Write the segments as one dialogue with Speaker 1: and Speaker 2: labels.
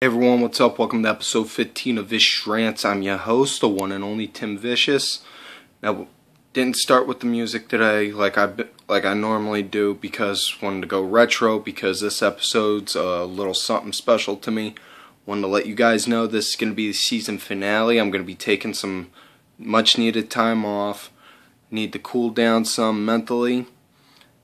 Speaker 1: Hey everyone, what's up? Welcome to episode 15 of Vicious Rants. I'm your host, the one and only Tim Vicious. Now, didn't start with the music today like I normally do because wanted to go retro because this episode's a little something special to me. Wanted to let you guys know this is going to be the season finale. I'm going to be taking some much needed time off. Need to cool down some mentally.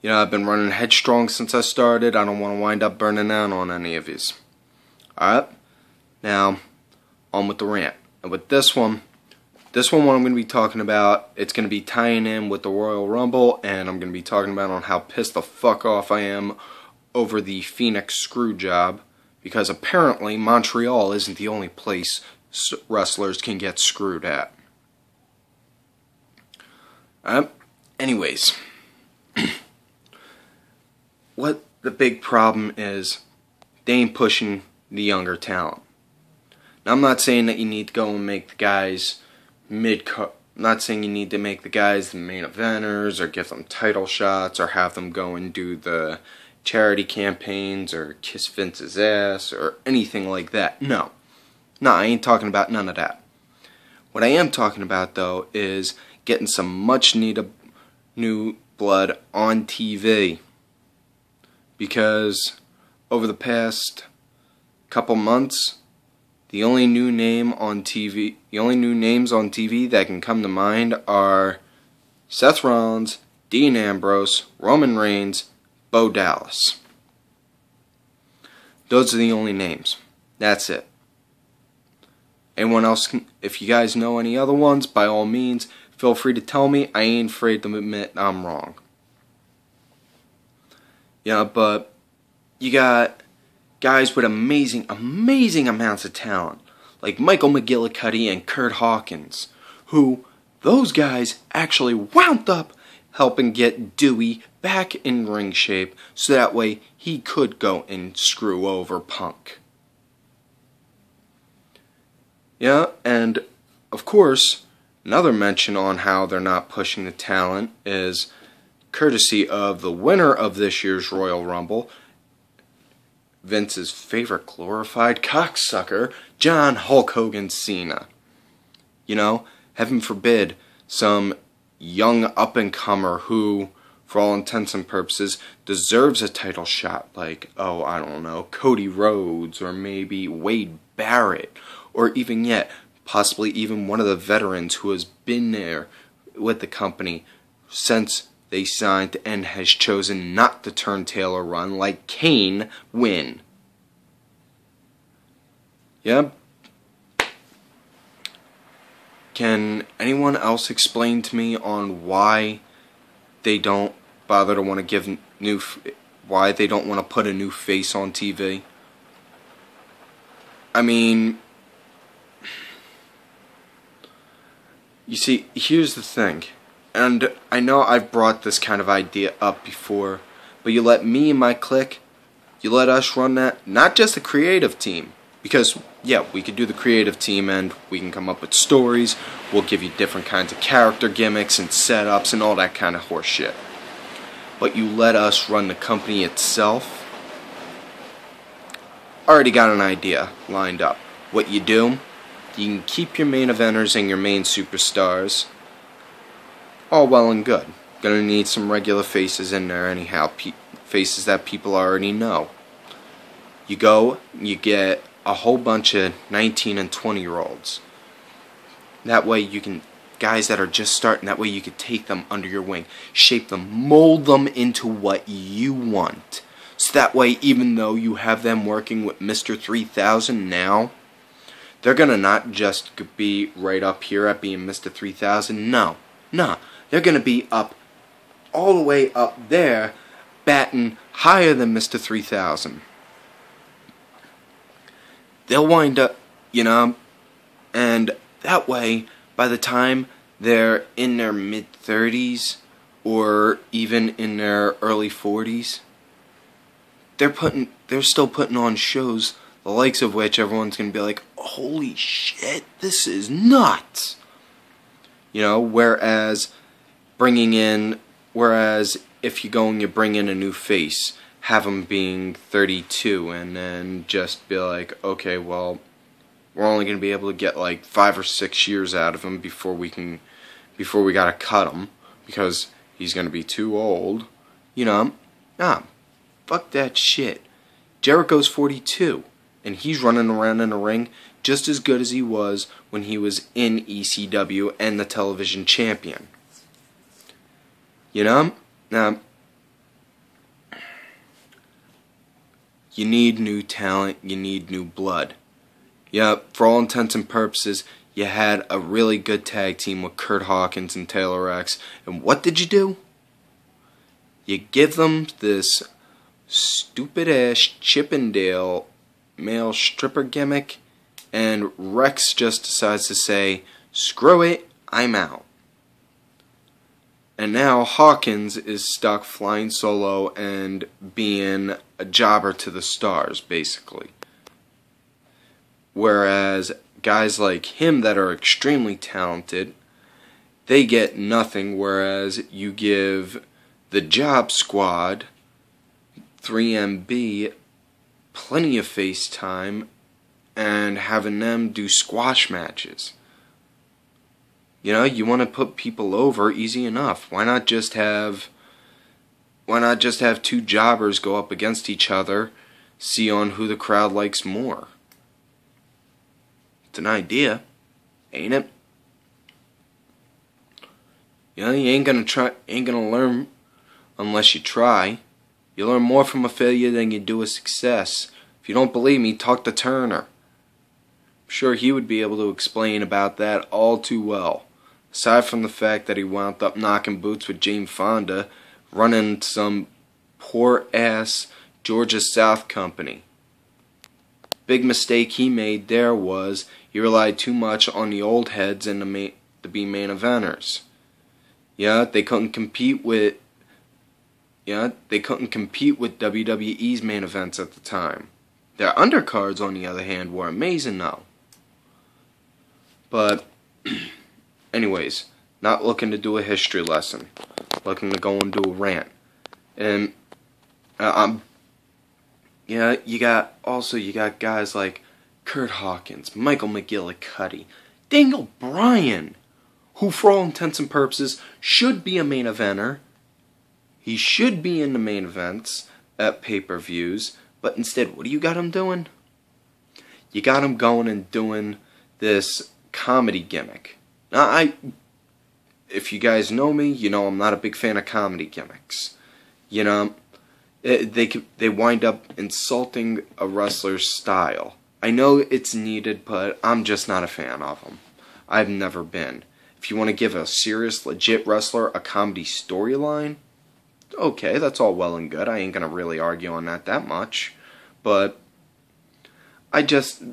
Speaker 1: You know, I've been running headstrong since I started. I don't want to wind up burning out on any of yous. Alright, now on with the rant. And with this one what I'm going to be talking about, it's going to be tying in with the Royal Rumble, and I'm going to be talking about on how pissed the fuck off I am over the Phoenix screw job, because apparently Montreal isn't the only place wrestlers can get screwed at. Anyways, what the big problem is, they ain't pushing the younger talent. Now, I'm not saying that you need to go and make the guys mid-card. I'm not saying you need to make the guys the main eventers or give them title shots or have them go and do the charity campaigns or kiss Vince's ass or anything like that. No, I ain't talking about none of that. What I am talking about, though, is getting some much-needed new blood on TV. Because over the past couple months, the only new names on TV that can come to mind are Seth Rollins, Dean Ambrose, Roman Reigns, Bo Dallas. Those are the only names. That's it. Anyone else if you guys know any other ones, by all means, feel free to tell me. I ain't afraid to admit I'm wrong. Yeah, but you got guys with amazing amounts of talent, like Michael McGillicuddy and Kurt Hawkins, who, those guys actually wound up helping get Dewey back in ring shape so that way he could go and screw over Punk. Yeah, and of course, another mention on how they're not pushing the talent is courtesy of the winner of this year's Royal Rumble, Vince's favorite glorified cocksucker, John Hulk Hogan Cena. You know, heaven forbid, some young up-and-comer who, for all intents and purposes, deserves a title shot, like, oh, I don't know, Cody Rhodes, or maybe Wade Barrett, or even yet, possibly even one of the veterans who has been there with the company since they signed and has chosen not to turn tail or run, like Kane win. Yep. Can anyone else explain to me on why they don't bother to want to give why they don't want to put a new face on TV? I mean, you see, here's the thing. And I know I've brought this kind of idea up before, but you let me and my clique, you let us run that, not just the creative team. Because, yeah, we could do the creative team and we can come up with stories, we'll give you different kinds of character gimmicks and setups and all that kind of horse shit. But you let us run the company itself. Already got an idea lined up. What you do, you can keep your main eventers and your main superstars. All well and good. Gonna need some regular faces in there anyhow, faces that people already know. You go, you get a whole bunch of 19 and 20-year-olds. That way you can, guys that are just starting, that way you could take them under your wing, shape them, mold them into what you want. So that way, even though you have them working with Mr. 3000 now, they're gonna not just be right up here at being Mr. 3000, no. They're going to be up, all the way up there, batting higher than Mr. 3000. They'll wind up, you know, and that way, by the time they're in their mid-30s, or even in their early 40s, they're still putting on shows, the likes of which everyone's going to be like, holy shit, this is nuts. You know, whereas if you go and you bring in a new face, have him being 32 and then just be like, okay, well, we're only going to be able to get like 5 or 6 years out of him before we gotta cut him because he's going to be too old. You know, nah, fuck that shit. Jericho's 42 and he's running around in the ring just as good as he was when he was in ECW and the television champion. You know? Now, you need new talent, you need new blood. Yeah, for all intents and purposes, you had a really good tag team with Kurt Hawkins and Taylor X, and what did you do? You give them this stupid-ass Chippendale male stripper gimmick, and Rex just decides to say, screw it, I'm out. And now Hawkins is stuck flying solo and being a jobber to the stars, basically. Whereas guys like him that are extremely talented, they get nothing, whereas you give the Job Squad, 3MB, plenty of face time and having them do squash matches. You know, you want to put people over, easy enough. Why not just have two jobbers go up against each other, see on who the crowd likes more? It's an idea, ain't it? You know, you ain't gonna learn unless you try. You learn more from a failure than you do a success. If you don't believe me, talk to Turner. I'm sure he would be able to explain about that all too well. Aside from the fact that he wound up knocking boots with Jane Fonda, running some poor-ass Georgia South company. Big mistake he made there was he relied too much on the old heads and to be main eventers. Yeah, they couldn't compete with WWE's main events at the time. Their undercards, on the other hand, were amazing though. But anyways, not looking to do a history lesson, looking to go and do a rant. And you got guys like Kurt Hawkins, Michael McGillicuddy, Daniel Bryan, who for all intents and purposes should be a main eventer. He should be in the main events at pay-per-views, but instead, what do you got him doing? You got him going and doing this comedy gimmick. Now, if you guys know me, you know I'm not a big fan of comedy gimmicks. You know, they wind up insulting a wrestler's style. I know it's needed, but I'm just not a fan of them. I've never been. If you want to give a serious, legit wrestler a comedy storyline, okay, that's all well and good. I ain't gonna really argue on that much. But I just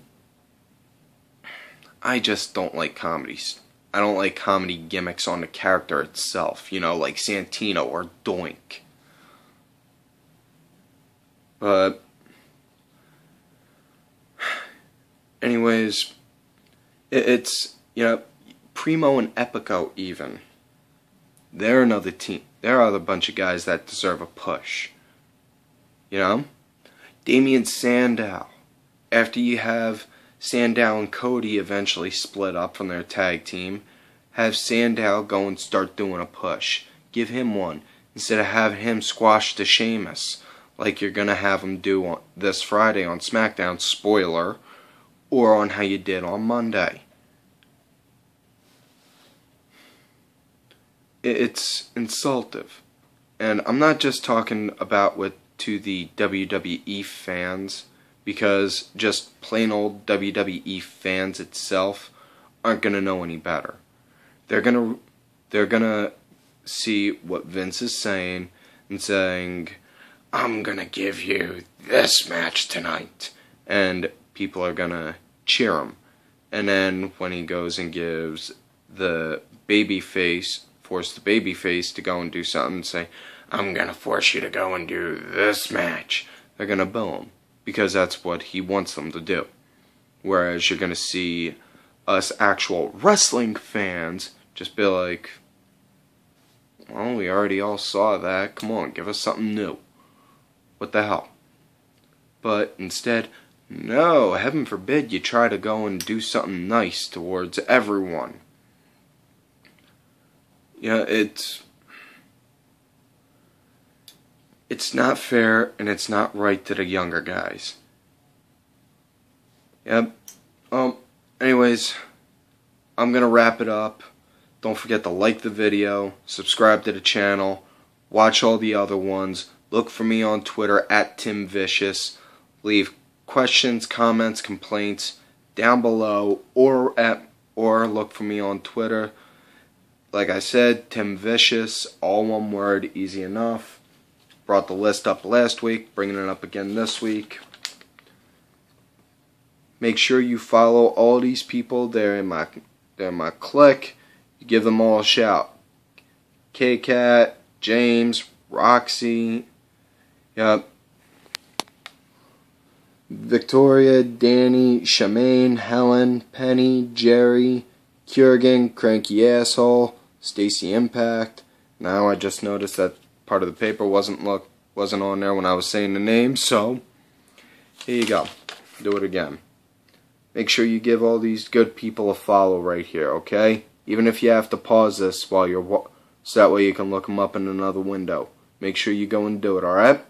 Speaker 1: don't like comedies. I don't like comedy gimmicks on the character itself, you know, like Santino or Doink. But anyways, it's, you know, Primo and Epico even. They're another team. There are a bunch of guys that deserve a push. You know? Damien Sandow. After you have Sandow and Cody eventually split up from their tag team, have Sandow go and start doing a push. Give him one. Instead of having him squash the Sheamus, like you're going to have him do on this Friday on SmackDown, spoiler, or on how you did on Monday. It's insultive. And I'm not just talking about to the WWE fans, because just plain old WWE fans itself aren't going to know any better. They're gonna see what Vince is saying and saying, I'm going to give you this match tonight. And people are going to cheer him. And then when he goes and gives the babyface, force the babyface to go and do something and say, I'm going to force you to go and do this match, they're going to boo him. Because that's what he wants them to do. Whereas you're going to see us actual wrestling fans just be like, well, we already all saw that. Come on, give us something new. What the hell? But instead, no, heaven forbid you try to go and do something nice towards everyone. It's not fair and it's not right to the younger guys. Yep. Anyways, I'm gonna wrap it up. Don't forget to like the video, subscribe to the channel, watch all the other ones. Look for me on Twitter at TimVicious. Leave questions, comments, complaints down below, or look for me on Twitter. Like I said, TimVicious, all one word, easy enough. Brought the list up last week, bringing it up again this week. Make sure you follow all these people. They're in my clique. You give them all a shout. K-Cat, James, Roxy, yep. Victoria, Danny, Shamaine, Helen, Penny, Jerry, Kurgan, Cranky Asshole, Stacy Impact. Now I just noticed that part of the paper wasn't on there when I was saying the name, so here you go. Do it again. Make sure you give all these good people a follow right here, okay? Even if you have to pause this while you're so that way you can look them up in another window. Make sure you go and do it, alright?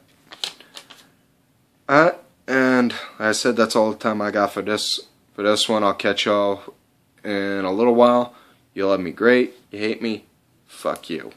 Speaker 1: Alright, and like I said, that's all the time I got for this one. I'll catch y'all in a little while. You love me, great. You hate me, fuck you.